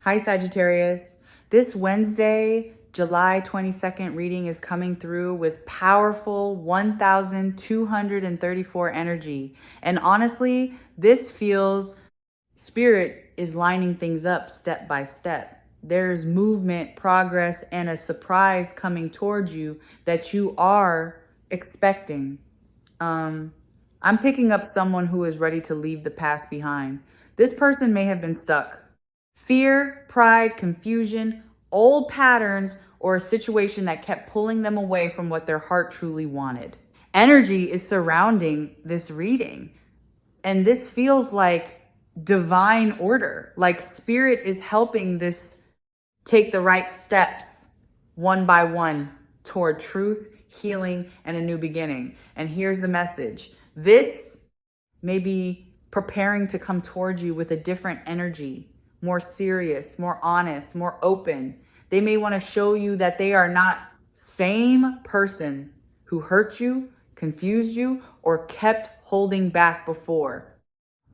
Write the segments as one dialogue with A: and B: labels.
A: Hi, Sagittarius. This Wednesday, July 22nd reading is coming through with powerful 1,234 energy. And honestly, this feels spirit is lining things up step by step. There's movement, progress, and a surprise coming towards you that you are expecting. I'm picking up someone who is ready to leave the past behind. This person may have been stuck. Fear, pride, confusion, old patterns, or a situation that kept pulling them away from what their heart truly wanted. Energy is surrounding this reading, and this feels like divine order, like spirit is helping this take the right steps one by one toward truth, healing, and a new beginning. And here's the message. This may be preparing to come towards you with a different energy, more serious, more honest, more open. They may want to show you that they are not same person who hurt you, confused you, or kept holding back before.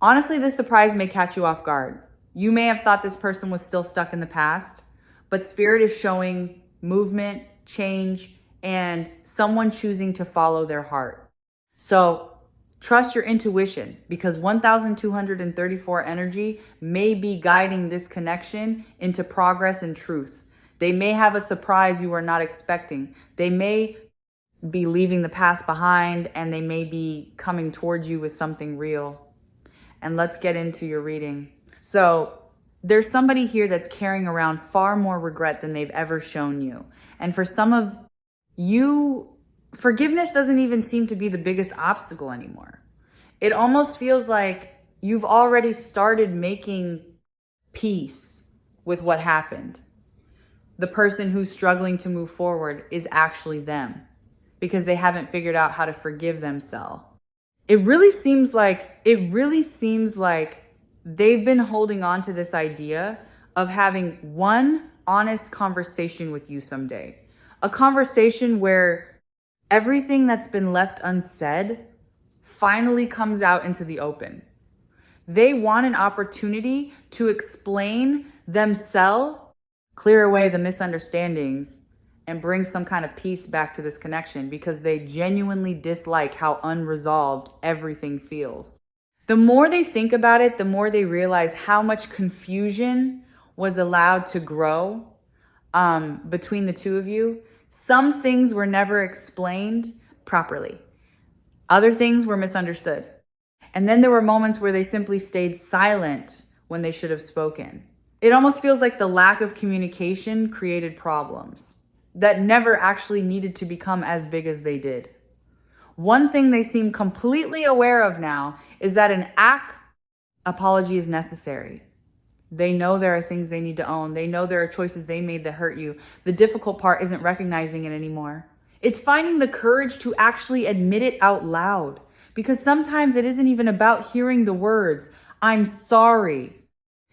A: Honestly, this surprise may catch you off guard. You may have thought this person was still stuck in the past, but spirit is showing movement, change, and someone choosing to follow their heart. So trust your intuition, because 1,234 energy may be guiding this connection into progress and truth. They may have a surprise you are not expecting. They may be leaving the past behind, and they may be coming towards you with something real. And let's get into your reading. So there's somebody here that's carrying around far more regret than they've ever shown you. And for some of you, forgiveness doesn't even seem to be the biggest obstacle anymore. It almost feels like you've already started making peace with what happened. The person who's struggling to move forward is actually them, because they haven't figured out how to forgive themselves. It really seems like they've been holding on to this idea of having one honest conversation with you someday. A conversation where everything that's been left unsaid finally comes out into the open. They want an opportunity to explain themselves, clear away the misunderstandings, and bring some kind of peace back to this connection, because they genuinely dislike how unresolved everything feels. The more they think about it, the more they realize how much confusion was allowed to grow between the two of you. Some things were never explained properly. Other things were misunderstood. And then there were moments where they simply stayed silent when they should have spoken. It almost feels like the lack of communication created problems that never actually needed to become as big as they did. One thing they seem completely aware of now is that an apology is necessary. They know there are things they need to own. They know there are choices they made that hurt you. The difficult part isn't recognizing it anymore. It's finding the courage to actually admit it out loud, because sometimes it isn't even about hearing the words, "I'm sorry."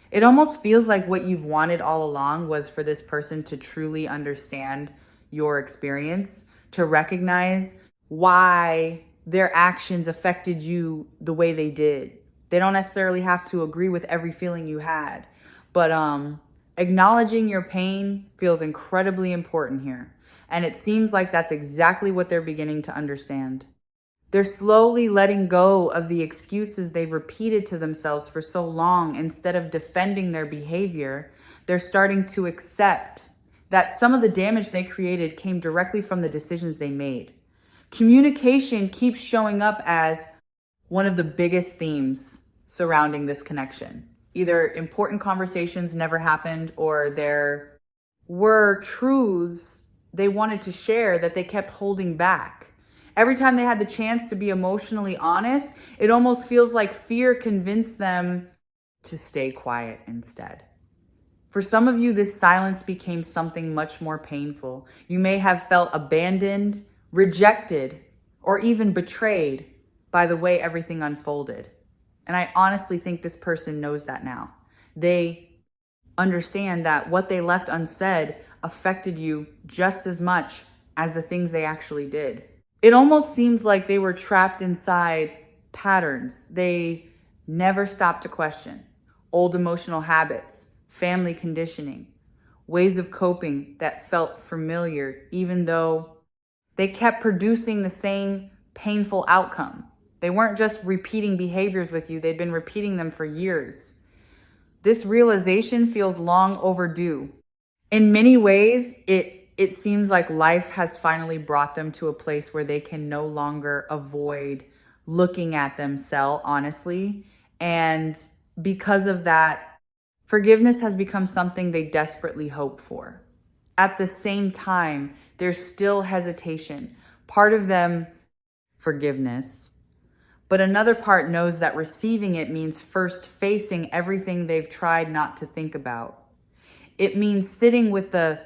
A: It almost feels like what you've wanted all along was for this person to truly understand your experience, to recognize why their actions affected you the way they did. They don't necessarily have to agree with every feeling you had, but acknowledging your pain feels incredibly important here. And it seems like that's exactly what they're beginning to understand. They're slowly letting go of the excuses they've repeated to themselves for so long. Instead of defending their behavior, they're starting to accept that some of the damage they created came directly from the decisions they made. Communication keeps showing up as one of the biggest themes surrounding this connection. Either important conversations never happened, or there were truths they wanted to share that they kept holding back. Every time they had the chance to be emotionally honest, it almost feels like fear convinced them to stay quiet instead. For some of you, this silence became something much more painful. You may have felt abandoned, rejected, or even betrayed by the way everything unfolded. And I honestly think this person knows that now. They understand that what they left unsaid affected you just as much as the things they actually did. It almost seems like they were trapped inside patterns they never stopped to question. Old emotional habits, family conditioning, ways of coping that felt familiar, even though they kept producing the same painful outcome. They weren't just repeating behaviors with you, they'd been repeating them for years. This realization feels long overdue. In many ways, it seems like life has finally brought them to a place where they can no longer avoid looking at themselves honestly. And because of that, forgiveness has become something they desperately hope for. At the same time, there's still hesitation. Part of them, forgiveness, but another part knows that receiving it means first facing everything they've tried not to think about. It means sitting with the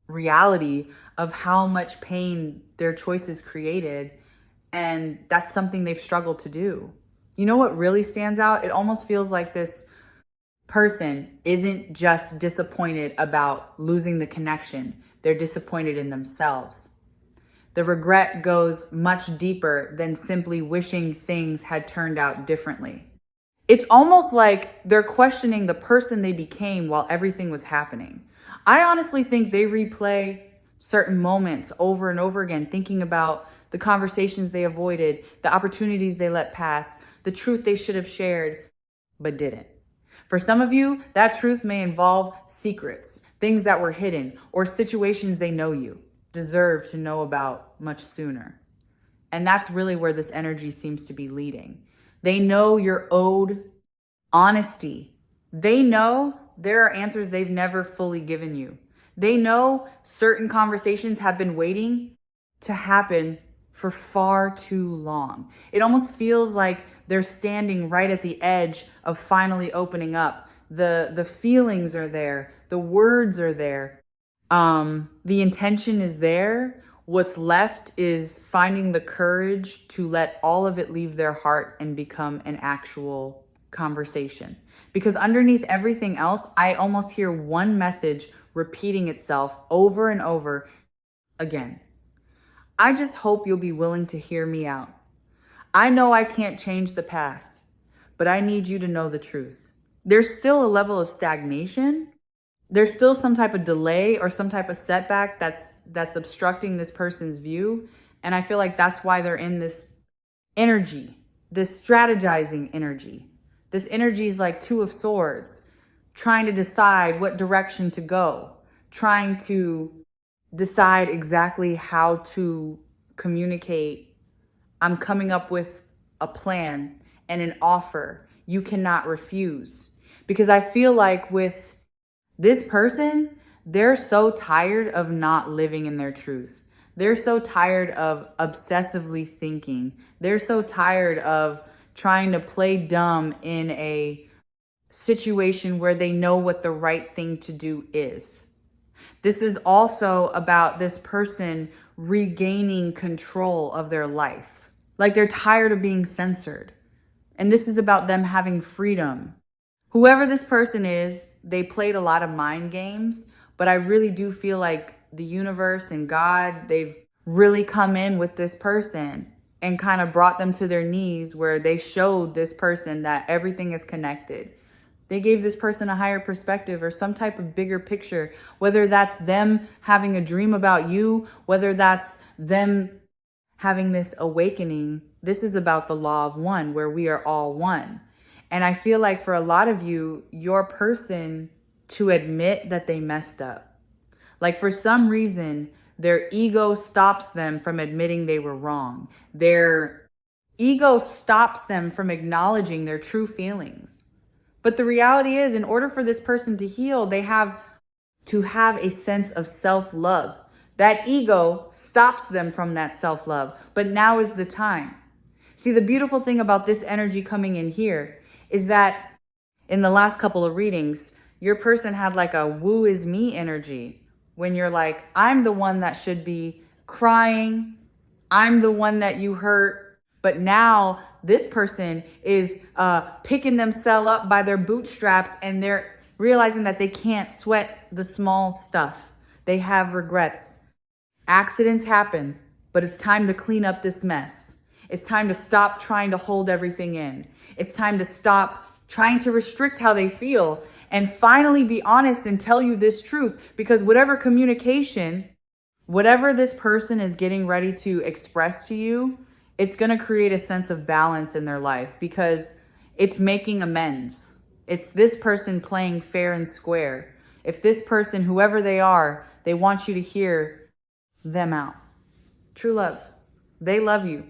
A: reality of how much pain their choices created, and that's something they've struggled to do. You know what really stands out? It almost feels like this person isn't just disappointed about losing the connection. They're disappointed in themselves. The regret goes much deeper than simply wishing things had turned out differently. It's almost like they're questioning the person they became while everything was happening. I honestly think they replay certain moments over and over again, thinking about the conversations they avoided, the opportunities they let pass, the truth they should have shared, but didn't. For some of you, that truth may involve secrets, things that were hidden, or situations they know you deserve to know about much sooner. And that's really where this energy seems to be leading. They know you're owed honesty. They know there are answers they've never fully given you. They know certain conversations have been waiting to happen for far too long. It almost feels like they're standing right at the edge of finally opening up. The feelings are there. The words are there. The intention is there. What's left is finding the courage to let all of it leave their heart and become an actual conversation. Because underneath everything else, I almost hear one message repeating itself over and over again. I just hope you'll be willing to hear me out. I know I can't change the past, but I need you to know the truth. There's still a level of stagnation. There's still some type of delay or some type of setback that's obstructing this person's view. And I feel like that's why they're in this energy, this strategizing energy. This energy is like Two of Swords, trying to decide what direction to go, trying to decide exactly how to communicate. I'm coming up with a plan and an offer you cannot refuse. Because I feel like with this person, they're so tired of not living in their truth. They're so tired of obsessively thinking. They're so tired of trying to play dumb in a situation where they know what the right thing to do is. This is also about this person regaining control of their life. Like they're tired of being censored. And this is about them having freedom. Whoever this person is, they played a lot of mind games, but I really do feel like the universe and God, they've really come in with this person and kind of brought them to their knees where they showed this person that everything is connected. They gave this person a higher perspective or some type of bigger picture, whether that's them having a dream about you, whether that's them having this awakening. This is about the law of one, where we are all one. And I feel like for a lot of you, your person to admit that they messed up. Like for some reason, their ego stops them from admitting they were wrong. Their ego stops them from acknowledging their true feelings. But the reality is, in order for this person to heal, they have to have a sense of self-love. That ego stops them from that self-love. But now is the time. See, the beautiful thing about this energy coming in here is that in the last couple of readings, your person had like a woo is me energy. When you're like, I'm the one that should be crying. I'm the one that you hurt. But now this person is picking themselves up by their bootstraps and they're realizing that they can't sweat the small stuff. They have regrets. Accidents happen, but it's time to clean up this mess. It's time to stop trying to hold everything in. It's time to stop trying to restrict how they feel and finally be honest and tell you this truth, because whatever communication, whatever this person is getting ready to express to you, it's going to create a sense of balance in their life because it's making amends. It's this person playing fair and square. If this person, whoever they are, they want you to hear them out. True love. They love you.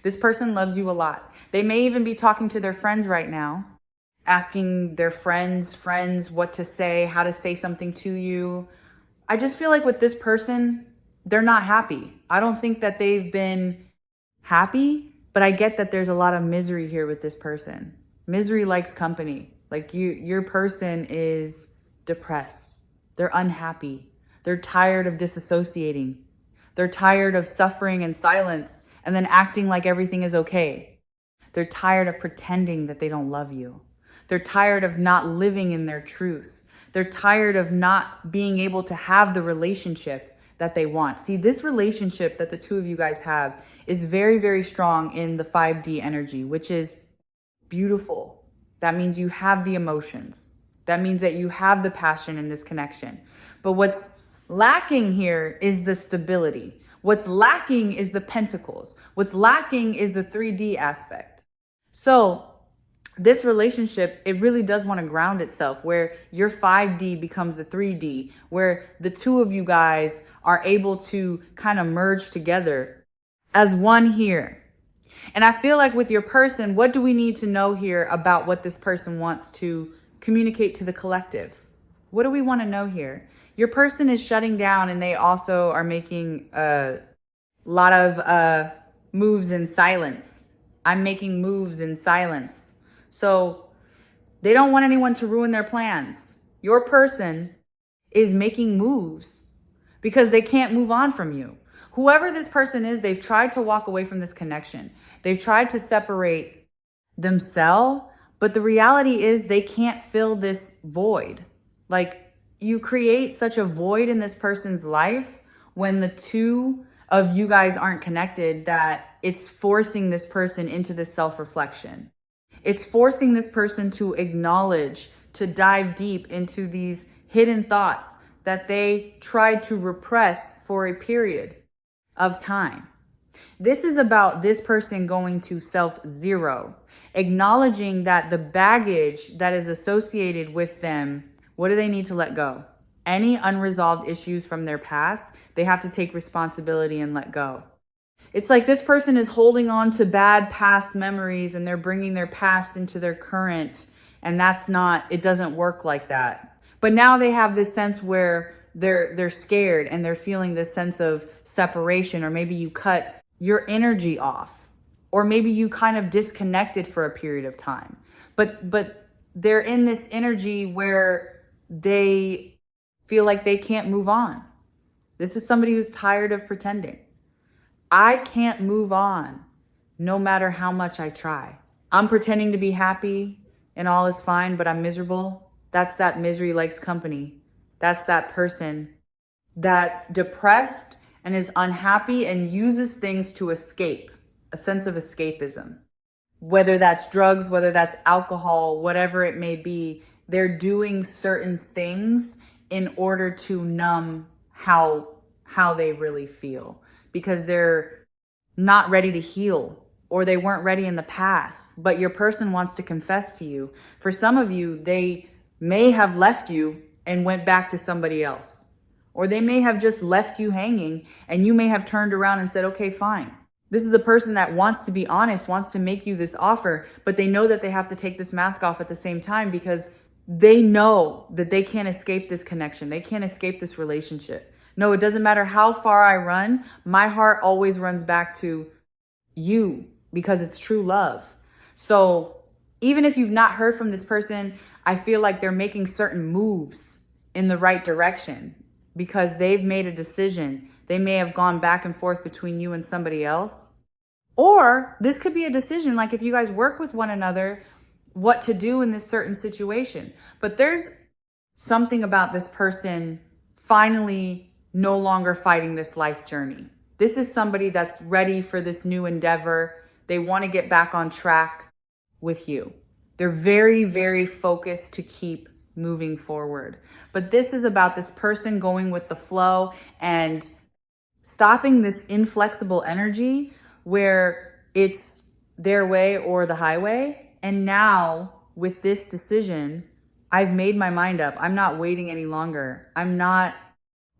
A: This person loves you a lot. They may even be talking to their friends right now, asking their friends what to say, how to say something to you. I just feel like with this person, they're not happy. I don't think that they've been happy, but I get that there's a lot of misery here with this person. Misery likes company. Like your person is depressed. They're unhappy. They're tired of disassociating. They're tired of suffering in silence and then acting like everything is okay. They're tired of pretending that they don't love you. They're tired of not living in their truth. They're tired of not being able to have the relationship that they want. See, this relationship that the two of you guys have is very, very strong in the 5D energy, which is beautiful. That means you have the emotions. That means that you have the passion in this connection. But what's lacking here is the stability. What's lacking is the pentacles. What's lacking is the 3D aspect. So this relationship, it really does want to ground itself where your 5D becomes the 3D, where the two of you guys are able to kind of merge together as one here. And I feel like with your person, what do we need to know here about what this person wants to communicate to the collective? What do we want to know here? Your person is shutting down, and they also are making a lot of moves in silence. I'm making moves in silence. So they don't want anyone to ruin their plans. Your person is making moves because they can't move on from you. Whoever this person is, they've tried to walk away from this connection. They've tried to separate themselves, but the reality is they can't fill this void. Like, you create such a void in this person's life when the two of you guys aren't connected that it's forcing this person into this self-reflection. It's forcing this person to acknowledge, to dive deep into these hidden thoughts that they tried to repress for a period of time. This is about this person going to self-zero, acknowledging that the baggage that is associated with them, what do they need to let go? Any unresolved issues from their past, they have to take responsibility and let go. It's like this person is holding on to bad past memories and they're bringing their past into their current, and that's not, it doesn't work like that. But now they have this sense where they're scared and they're feeling this sense of separation, or maybe you cut your energy off, or maybe you kind of disconnected for a period of time. But they're in this energy where they feel like they can't move on. This is somebody who's tired of pretending. I can't move on no matter how much I try. I'm pretending to be happy and all is fine, but I'm miserable. That's that misery likes company. That's that person that's depressed and is unhappy and uses things to escape, a sense of escapism. Whether that's drugs, whether that's alcohol, whatever it may be, they're doing certain things in order to numb how they really feel, because they're not ready to heal, or they weren't ready in the past, but your person wants to confess to you. For some of you, they may have left you and went back to somebody else, or they may have just left you hanging and you may have turned around and said, okay, fine. This is a person that wants to be honest, wants to make you this offer, but they know that they have to take this mask off at the same time because they know that they can't escape this connection. They can't escape this relationship. No, it doesn't matter how far I run. My heart always runs back to you because it's true love. So even if you've not heard from this person, I feel like they're making certain moves in the right direction because they've made a decision. They may have gone back and forth between you and somebody else. Or this could be a decision, like if you guys work with one another, what to do in this certain situation. But there's something about this person finally no longer fighting this life journey. This is somebody that's ready for this new endeavor. They want to get back on track with you. They're very, very focused to keep moving forward. But this is about this person going with the flow and stopping this inflexible energy where it's their way or the highway. And now with this decision, I've made my mind up. I'm not waiting any longer. I'm not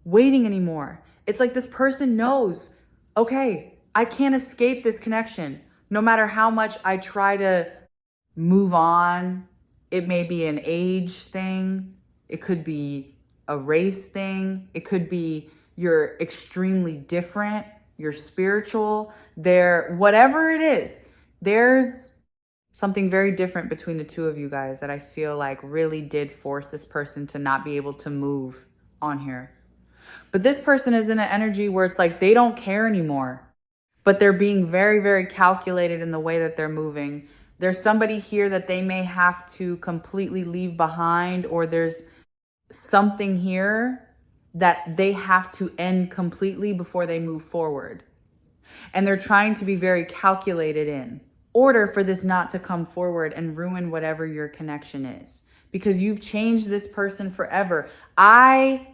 A: waiting anymore. It's like this person knows, okay, I can't escape this connection. No matter how much I try to move on, it may be an age thing. It could be a race thing. It could be you're extremely different. You're spiritual. Whatever it is, there's something very different between the two of you guys that I feel like really did force this person to not be able to move on here. But this person is in an energy where it's like they don't care anymore, but they're being very, very calculated in the way that they're moving. There's somebody here that they may have to completely leave behind, or there's something here that they have to end completely before they move forward. And they're trying to be very calculated in order for this not to come forward and ruin whatever your connection is. Because you've changed this person forever. I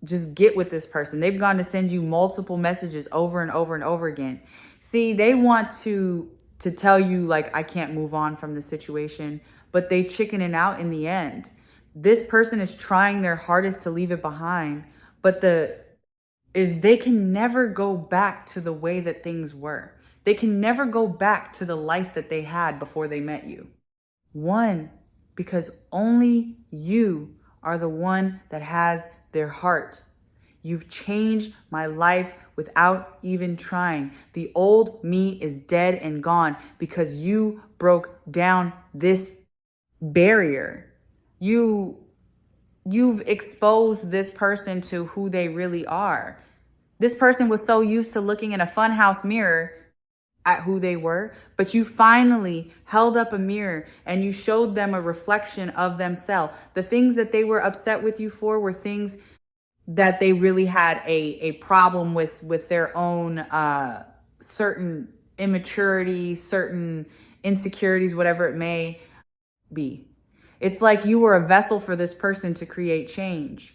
A: just get with this person. They've gone to send you multiple messages over and over and over again. See, they want to tell you like, I can't move on from the situation, but they chickening out in the end. This person is trying their hardest to leave it behind, but they can never go back to the way that things were. They can never go back to the life that they had before they met you. One, because only you are the one that has their heart. You've changed my life without even trying. The old me is dead and gone because you broke down this barrier. You've exposed this person to who they really are. This person was so used to looking in a funhouse mirror at who they were, but you finally held up a mirror and you showed them a reflection of themselves. The things that they were upset with you for were things that they really had a problem with their own certain immaturity, certain insecurities, whatever it may be. It's like you were a vessel for this person to create change.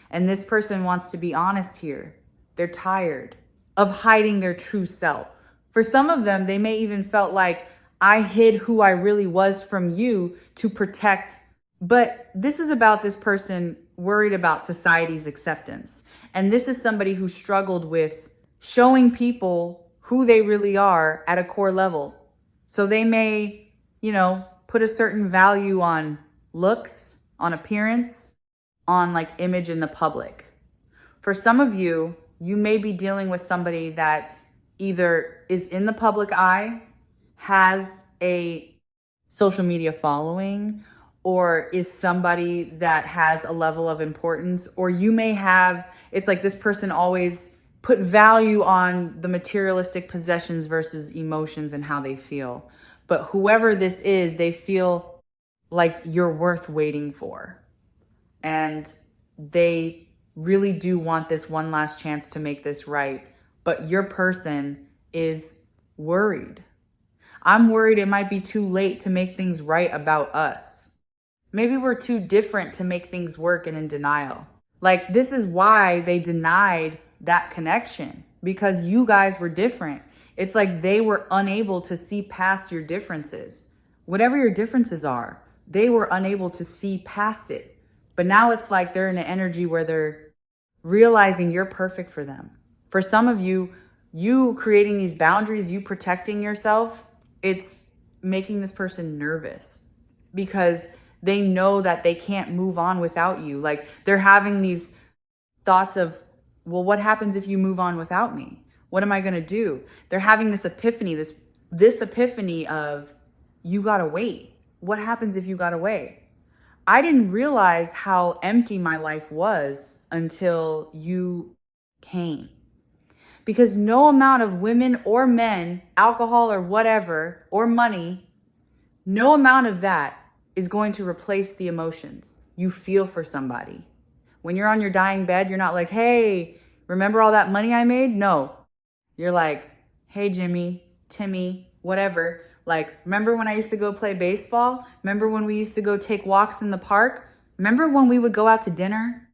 A: And this person wants to be honest here. They're tired of hiding their true self. For some of them, they may even felt like I hid who I really was from you to protect. But this is about this person worried about society's acceptance. And this is somebody who struggled with showing people who they really are at a core level. So they may, put a certain value on looks, on appearance, on like image in the public. For some of you, you may be dealing with somebody that either is in the public eye, has a social media following, or is somebody that has a level of importance, or you may have, it's like this person always put value on the materialistic possessions versus emotions and how they feel. But whoever this is, they feel like you're worth waiting for. And they really do want this one last chance to make this right. But your person is worried. I'm worried it might be too late to make things right about us. Maybe we're too different to make things work and in denial. Like, this is why they denied that connection, because you guys were different. It's like they were unable to see past your differences. Whatever your differences are, they were unable to see past it. But now it's like they're in an energy where they're realizing you're perfect for them. For some of you, you creating these boundaries, you protecting yourself, it's making this person nervous because they know that they can't move on without you. Like, they're having these thoughts of, well, what happens if you move on without me? What am I going to do? They're having this epiphany, this epiphany of, you got to wait. What happens if you got away? I didn't realize how empty my life was until you came. Because no amount of women or men, alcohol or whatever, or money, no amount of that is going to replace the emotions you feel for somebody. When you're on your dying bed, you're not like, hey, remember all that money I made? No. You're like, hey, Jimmy, Timmy, whatever. Like, remember when I used to go play baseball? Remember when we used to go take walks in the park? Remember when we would go out to dinner?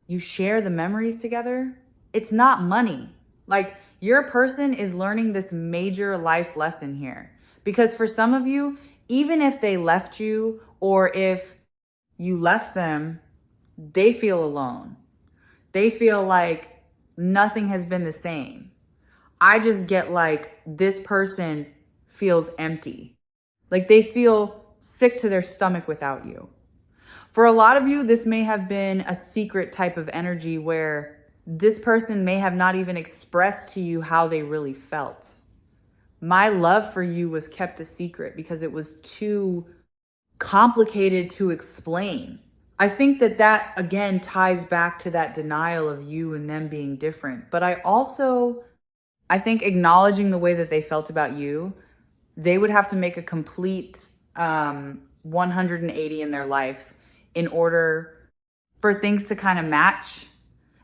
A: You share the memories together. It's not money. Like, your person is learning this major life lesson here. Because for some of you, even if they left you or if you left them, they feel alone. They feel like nothing has been the same. I just get like this person feels empty. Like they feel sick to their stomach without you. For a lot of you, this may have been a secret type of energy where this person may have not even expressed to you how they really felt. My love for you was kept a secret because it was too complicated to explain. I think that again ties back to that denial of you and them being different. But I think acknowledging the way that they felt about you, they would have to make a complete 180 in their life in order for things to kind of match.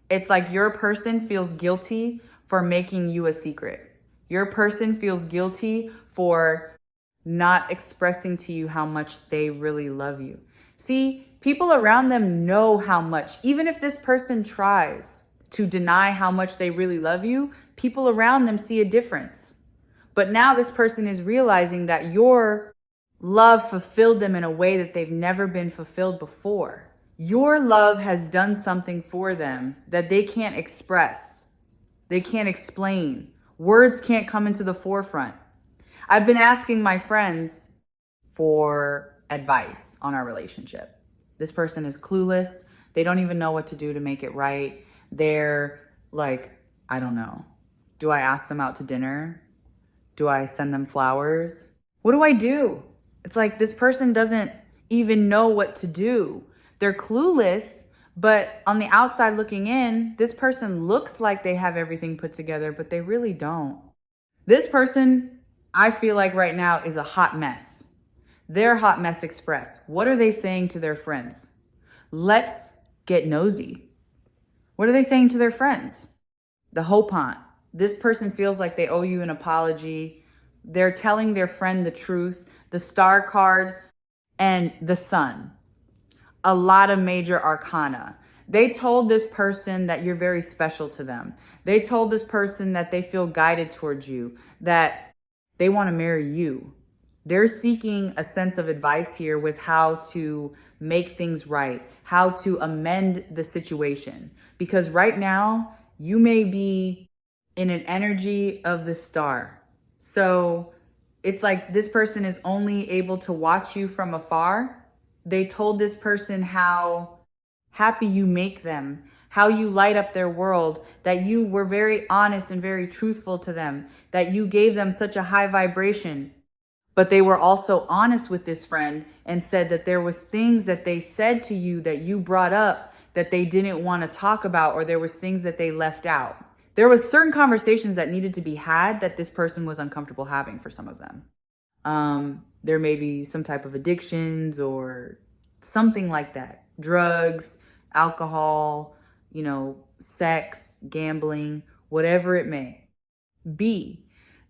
A: It's like your person feels guilty for making you a secret. Your person feels guilty for not expressing to you how much they really love you. See, people around them know how much, even if this person tries to deny how much they really love you, people around them see a difference. But now this person is realizing that your love fulfilled them in a way that they've never been fulfilled before. Your love has done something for them that they can't express. They can't explain. Words can't come into the forefront. I've been asking my friends for advice on our relationship. This person is clueless. They don't even know what to do to make it right. They're like, I don't know. Do I ask them out to dinner? Do I send them flowers? What do I do? It's like this person doesn't even know what to do. They're clueless, but on the outside looking in, this person looks like they have everything put together, but they really don't. This person, I feel like right now, is a hot mess. They're Hot Mess Express. What are they saying to their friends? Let's get nosy. What are they saying to their friends? The hope hunt. This person feels like they owe you an apology. They're telling their friend the truth. The Star card and the Sun. A lot of major arcana. They told this person that you're very special to them. They told this person that they feel guided towards you, that they want to marry you. They're seeking a sense of advice here with how to make things right, how to amend the situation. Because right now, you may be in an energy of the Star. So it's like this person is only able to watch you from afar. They told this person how happy you make them, how you light up their world, that you were very honest and very truthful to them, that you gave them such a high vibration. But they were also honest with this friend and said that there was things that they said to you that you brought up that they didn't want to talk about, or there was things that they left out. There was certain conversations that needed to be had that this person was uncomfortable having for some of them. There may be some type of addictions or something like that. Drugs, alcohol, sex, gambling, whatever it may be.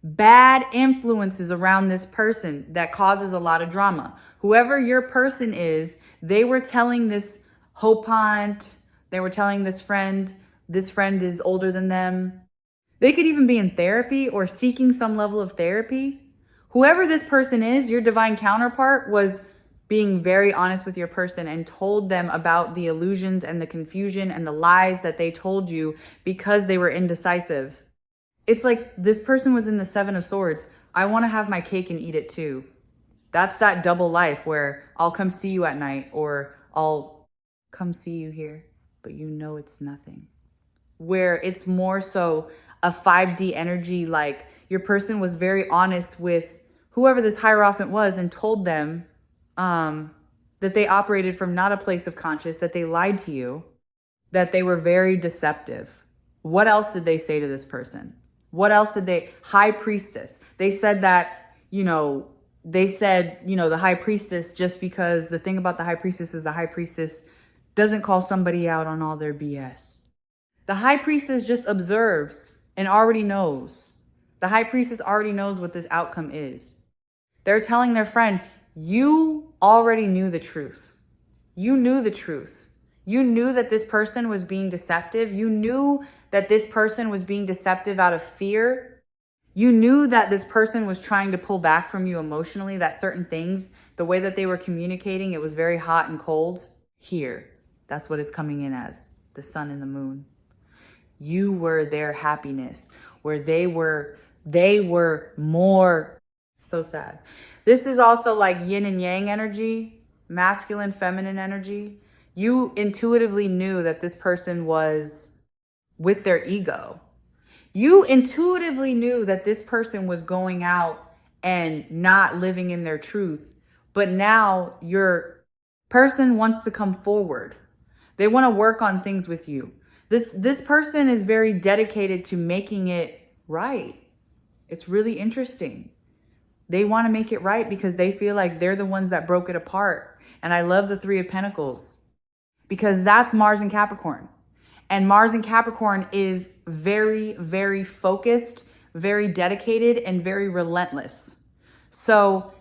A: Bad influences around this person that causes a lot of drama. Whoever your person is, they were telling this hope hunt, they were telling this friend is older than them. They could even be in therapy or seeking some level of therapy. Whoever this person is, your divine counterpart was being very honest with your person and told them about the illusions and the confusion and the lies that they told you because they were indecisive. It's like this person was in the Seven of Swords. I want to have my cake and eat it too. That's that double life where I'll come see you at night or I'll come see you here, but it's nothing. Where it's more so a 5D energy, like your person was very honest with whoever this Hierophant was and told them that they operated from not a place of conscious, that they lied to you, that they were very deceptive. What else did they say to this person? What else did they? High Priestess. They said that, the High Priestess, just because the thing about the High Priestess is the High Priestess doesn't call somebody out on all their BS. The High Priestess just observes and already knows. The High Priestess already knows what this outcome is. They're telling their friend, you already knew the truth. You knew the truth. You knew that this person was being deceptive. You knew that this person was being deceptive out of fear. You knew that this person was trying to pull back from you emotionally, that certain things, the way that they were communicating, it was very hot and cold. Here, that's what it's coming in as, the sun and the moon. You were their happiness, where they were more. So sad. This is also like yin and yang energy, masculine, feminine energy. You intuitively knew that this person was with their ego. You intuitively knew that this person was going out and not living in their truth. But now your person wants to come forward. They want to work on things with you. This person is very dedicated to making it right. It's really interesting. They want to make it right because they feel like they're the ones that broke it apart. And I love the Three of Pentacles because that's Mars and Capricorn. And Mars and Capricorn is very, very focused, very dedicated, and very relentless. So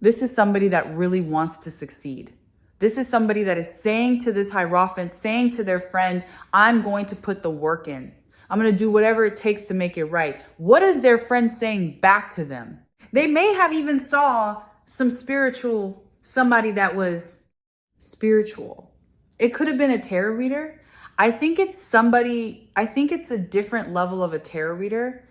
A: this is somebody that really wants to succeed. This is somebody that is saying to this Hierophant, saying to their friend, I'm going to put the work in. I'm going to do whatever it takes to make it right. What is their friend saying back to them? They may have even saw somebody that was spiritual. It could have been a tarot reader. I think it's a different level of a tarot reader.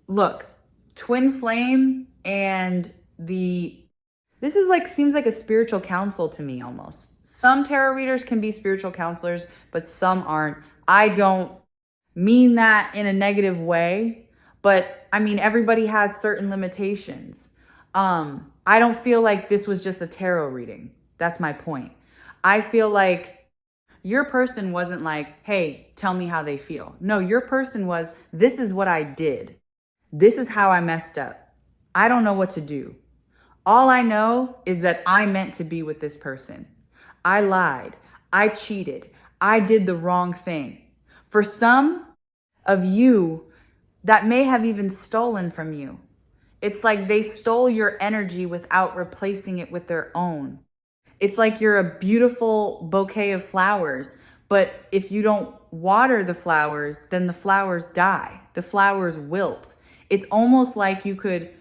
A: Look, twin flame and this is like, seems like a spiritual counsel to me almost. Some tarot readers can be spiritual counselors, but some aren't. I don't mean that in a negative way, but I mean, everybody has certain limitations. I don't feel like this was just a tarot reading. That's my point. I feel like your person wasn't like, hey, tell me how they feel. No, your person was, this is what I did. This is how I messed up. I don't know what to do. All I know is that I meant to be with this person. I lied. I cheated. I did the wrong thing. For some of you, that may have even stolen from you. It's like they stole your energy without replacing it with their own. It's like you're a beautiful bouquet of flowers, but if you don't water the flowers, then the flowers die. The flowers wilt. It's almost like you could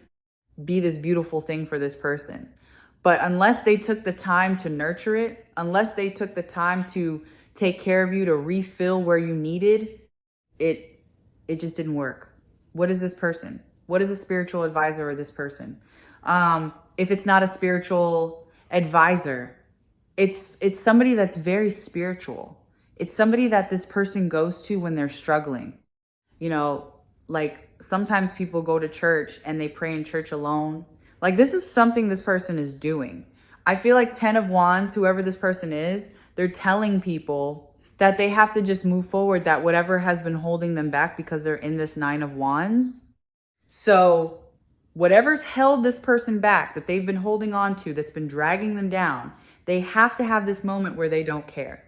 A: be this beautiful thing for this person. But unless they took the time to nurture it, unless they took the time to take care of you, to refill where you needed, it just didn't work. What is this person? What is a spiritual advisor or this person? If it's not a spiritual advisor, it's somebody that's very spiritual. It's somebody that this person goes to when they're struggling. You know, like sometimes people go to church and they pray in church alone. Like this is something this person is doing. I feel like 10 of Wands, whoever this person is, they're telling people that they have to just move forward, that whatever has been holding them back because they're in this 9 of Wands. So whatever's held this person back, that they've been holding on to, that's been dragging them down, they have to have this moment where they don't care.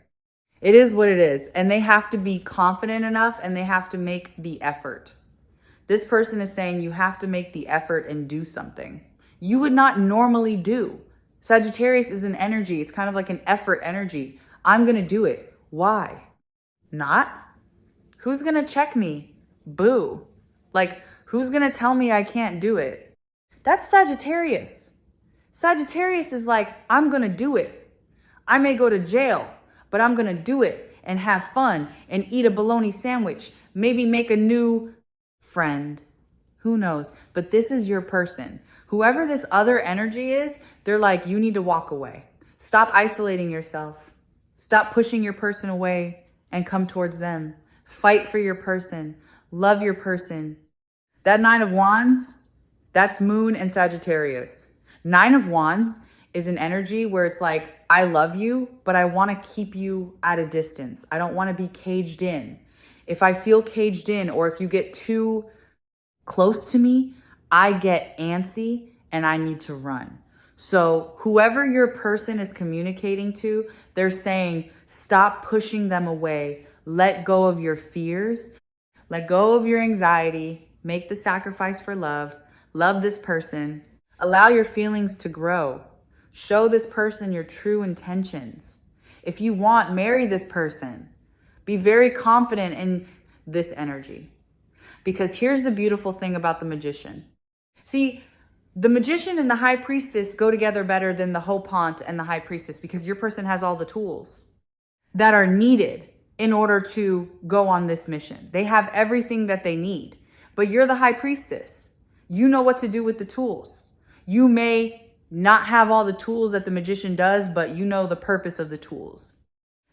A: It is what it is. And they have to be confident enough and they have to make the effort. This person is saying you have to make the effort and do something you would not normally do. Sagittarius is an energy. It's kind of like an effort energy. I'm going to do it. Why? Not? Who's going to check me? Boo. Like, who's going to tell me I can't do it? That's Sagittarius. Sagittarius is like, I'm going to do it. I may go to jail, but I'm going to do it and have fun and eat a bologna sandwich. Maybe make a new friend. Who knows? But this is your person. Whoever this other energy is, they're like, you need to walk away. Stop isolating yourself. Stop pushing your person away and come towards them. Fight for your person. Love your person. That 9 of Wands, that's Moon and Sagittarius. 9 of Wands is an energy where it's like, I love you, but I want to keep you at a distance. I don't want to be caged in. If I feel caged in, or if you get too close to me, I get antsy and I need to run. So whoever your person is communicating to, they're saying, stop pushing them away. Let go of your fears. Let go of your anxiety. Make the sacrifice for love. Love this person. Allow your feelings to grow. Show this person your true intentions. If you want, marry this person. Be very confident in this energy. Because here's the beautiful thing about the magician. See, the magician and the high priestess go together better than the hopant and the high priestess, because your person has all the tools that are needed in order to go on this mission. They have everything that they need. But you're the high priestess. You know what to do with the tools. You may not have all the tools that the magician does, but you know the purpose of the tools.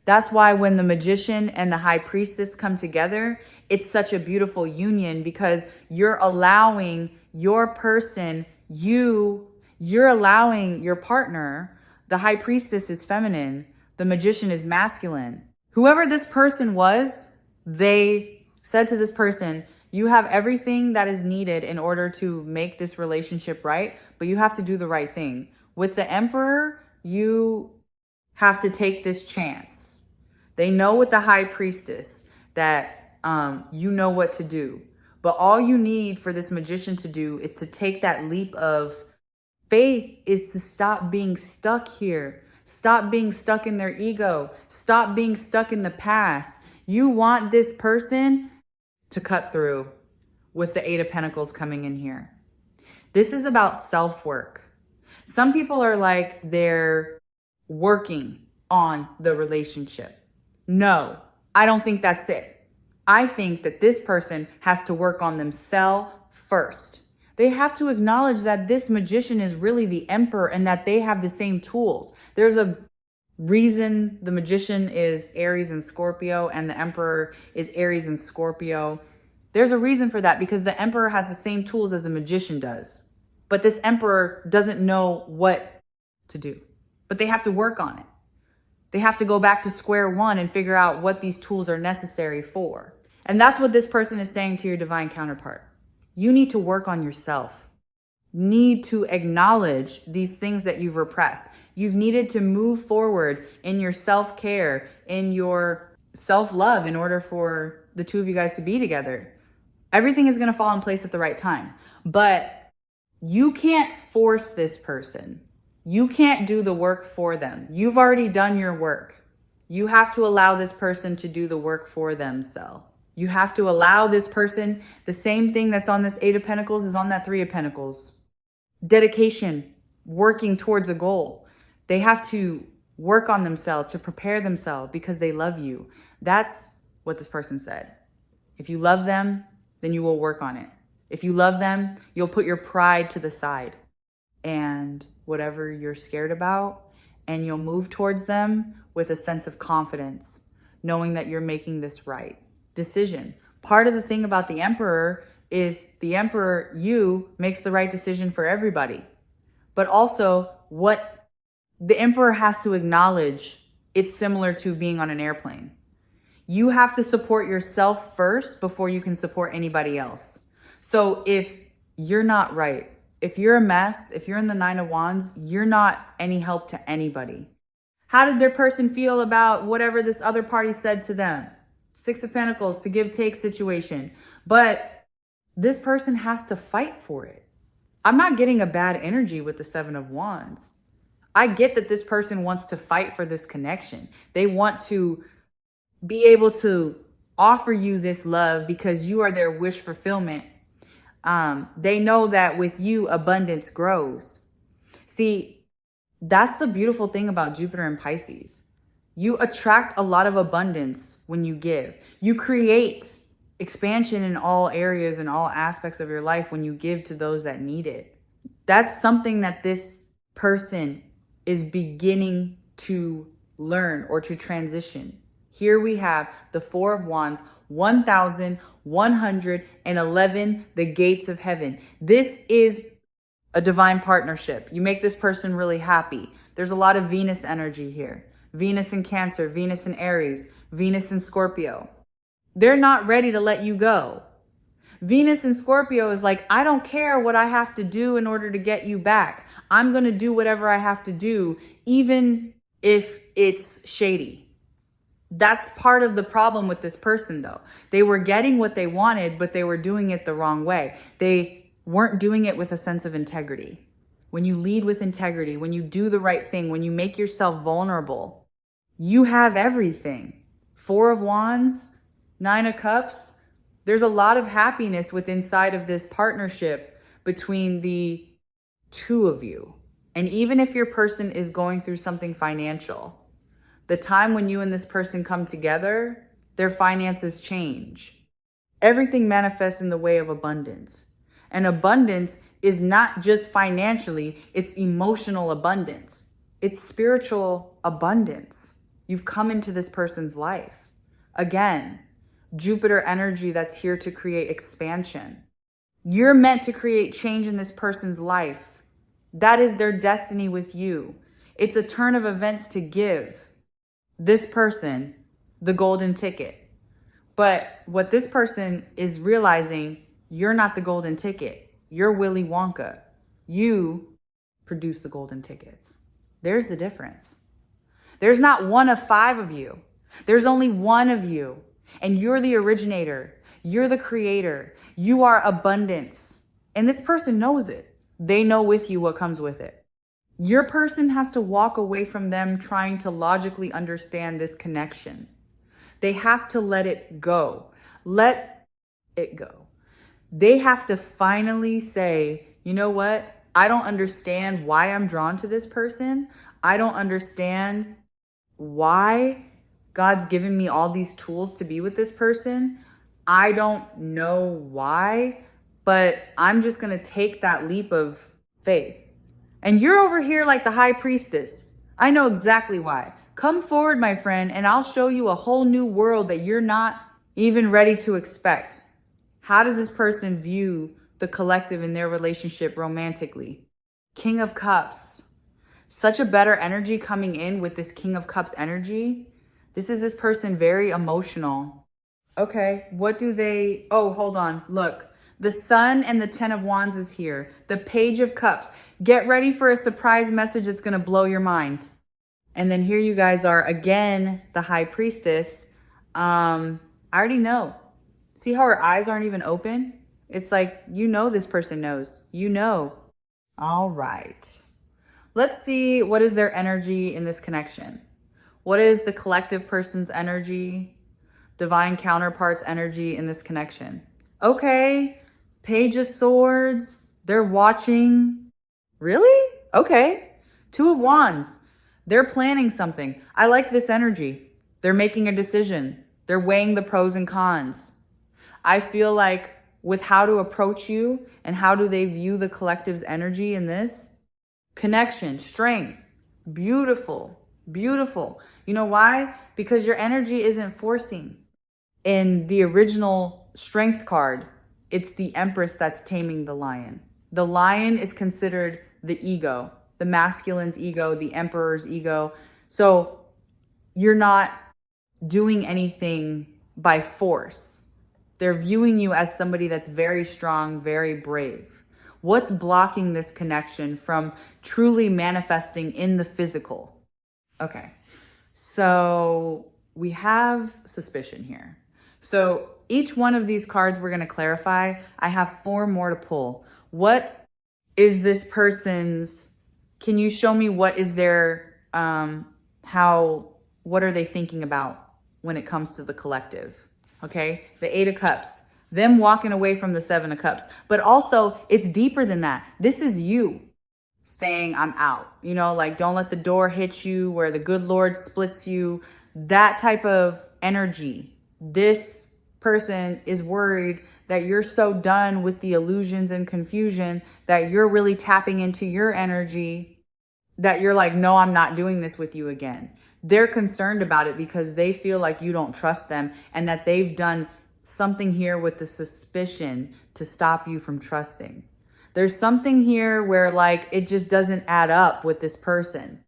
A: That's why when the magician and the high priestess come together, it's such a beautiful union, because you're allowing your person, you're allowing your partner. The high priestess is feminine. The magician is masculine. Whoever this person was, they said to this person, you have everything that is needed in order to make this relationship right, but you have to do the right thing. With the emperor, you have to take this chance. They know with the high priestess that you know what to do. But all you need for this magician to do is to take that leap of faith, is to stop being stuck here. Stop being stuck in their ego. Stop being stuck in the past. You want this person to cut through with the Eight of Pentacles coming in here. This is about self-work. Some people are like they're working on the relationship. No, I don't think that's it. I think that this person has to work on themselves first. They have to acknowledge that this magician is really the emperor and that they have the same tools. There's a reason the magician is Aries and Scorpio and the emperor is Aries and Scorpio. There's a reason for that, because the emperor has the same tools as a magician does. But this emperor doesn't know what to do. But they have to work on it. They have to go back to square one and figure out what these tools are necessary for. And that's what this person is saying to your divine counterpart. You need to work on yourself. Need to acknowledge these things that you've repressed. You've needed to move forward in your self-care, in your self-love, in order for the two of you guys to be together. Everything is going to fall in place at the right time. But you can't force this person. You can't do the work for them. You've already done your work. You have to allow this person to do the work for themselves. You have to allow this person, the same thing that's on this Eight of Pentacles is on that Three of Pentacles. Dedication, working towards a goal. They have to work on themselves, to prepare themselves, because they love you. That's what this person said. If you love them, then you will work on it. If you love them, you'll put your pride to the side and whatever you're scared about, and you'll move towards them with a sense of confidence, knowing that you're making this right decision. Part of the thing about the emperor is the emperor, you, makes the right decision for everybody. But also, what the emperor has to acknowledge, it's similar to being on an airplane. You have to support yourself first before you can support anybody else. So if you're not right, if you're a mess, if you're in the Nine of Wands, you're not any help to anybody. How did their person feel about whatever this other party said to them? Six of Pentacles, to give take situation. But this person has to fight for it. I'm not getting a bad energy with the Seven of Wands. I get that this person wants to fight for this connection. They want to be able to offer you this love because you are their wish fulfillment. They know that with you, abundance grows. See, that's the beautiful thing about Jupiter and Pisces. You attract a lot of abundance when you give. You create expansion in all areas and all aspects of your life when you give to those that need it. That's something that this person is beginning to learn or to transition. Here we have the Four of Wands, 1,111, the gates of heaven. This is a divine partnership. You make this person really happy. There's a lot of Venus energy here. Venus in Cancer, Venus in Aries, Venus in Scorpio. They're not ready to let you go. Venus in Scorpio is like, I don't care what I have to do in order to get you back. I'm going to do whatever I have to do, even if it's shady. That's part of the problem with this person, though. They were getting what they wanted, but they were doing it the wrong way. They weren't doing it with a sense of integrity. when you lead with integrity, when you do the right thing, when you make yourself vulnerable, you have everything. 4 of Wands, 9 of Cups. There's a lot of happiness within inside of this partnership between the two of you. And even if your person is going through something financial, the time when you and this person come together, their finances change. Everything manifests in the way of abundance. And abundance is not just financially, it's emotional abundance. It's spiritual abundance. You've come into this person's life. Again, Jupiter energy that's here to create expansion. You're meant to create change in this person's life. That is their destiny with you. It's a turn of events to give this person the golden ticket. But what this person is realizing, you're not the golden ticket. You're Willy Wonka. You produce the golden tickets. There's the difference. There's not one of 5 of you. There's only one of you. And you're the originator. You're the creator. You are abundance. And this person knows it. They know with you what comes with it. Your person has to walk away from them trying to logically understand this connection. They have to let it go. Let it go. They have to finally say, you know what? I don't understand why I'm drawn to this person. I don't understand why God's given me all these tools to be with this person. I don't know why, but I'm just going to take that leap of faith. And you're over here like the high priestess. I know exactly why. Come forward, my friend, and I'll show you a whole new world that you're not even ready to expect. How does this person view the collective in their relationship romantically? King of Cups. Such a better energy coming in with this King of Cups energy. This is this person very emotional. Okay, what do they... Oh, hold on. Look, the Sun and the 10 of Wands is here. The Page of Cups. Get ready for a surprise message that's going to blow your mind. And then here you guys are again, the High Priestess. I already know. See how her eyes aren't even open? It's like, you know this person knows. You know. All right. Let's see what is their energy in this connection. What is the collective person's energy? Divine counterpart's energy in this connection. Okay. Page of Swords. They're watching. Really? Okay. 2 of Wands. They're planning something. I like this energy. They're making a decision. They're weighing the pros and cons. I feel like with how to approach you and how do they view the collective's energy in this connection, strength, beautiful, beautiful. You know why? Because your energy isn't forcing. In the original strength card, it's the Empress that's taming the lion. The lion is considered the ego. The masculine's ego, the emperor's ego. So you're not doing anything by force. They're viewing you as somebody that's very strong, very brave. What's blocking this connection from truly manifesting in the physical? Okay, so we have suspicion here. So each one of these cards we're going to clarify. I have 4 more to pull. What is this person's... Can you show me what is their, what are they thinking about when it comes to the collective? Okay, the 8 of Cups, them walking away from the 7 of Cups, but also it's deeper than that. This is you saying, I'm out, you know, like don't let the door hit you where the good Lord splits you, that type of energy. This person is worried that you're so done with the illusions and confusion that you're really tapping into your energy that you're like, no, I'm not doing this with you again. They're concerned about it because they feel like you don't trust them and that they've done something here with the suspicion to stop you from trusting. There's something here where like it just doesn't add up with this person.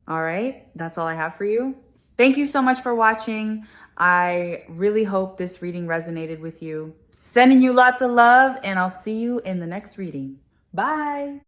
A: All right, that's all I have for you. Thank you so much for watching. I really hope this reading resonated with you. Sending you lots of love, and I'll see you in the next reading. Bye.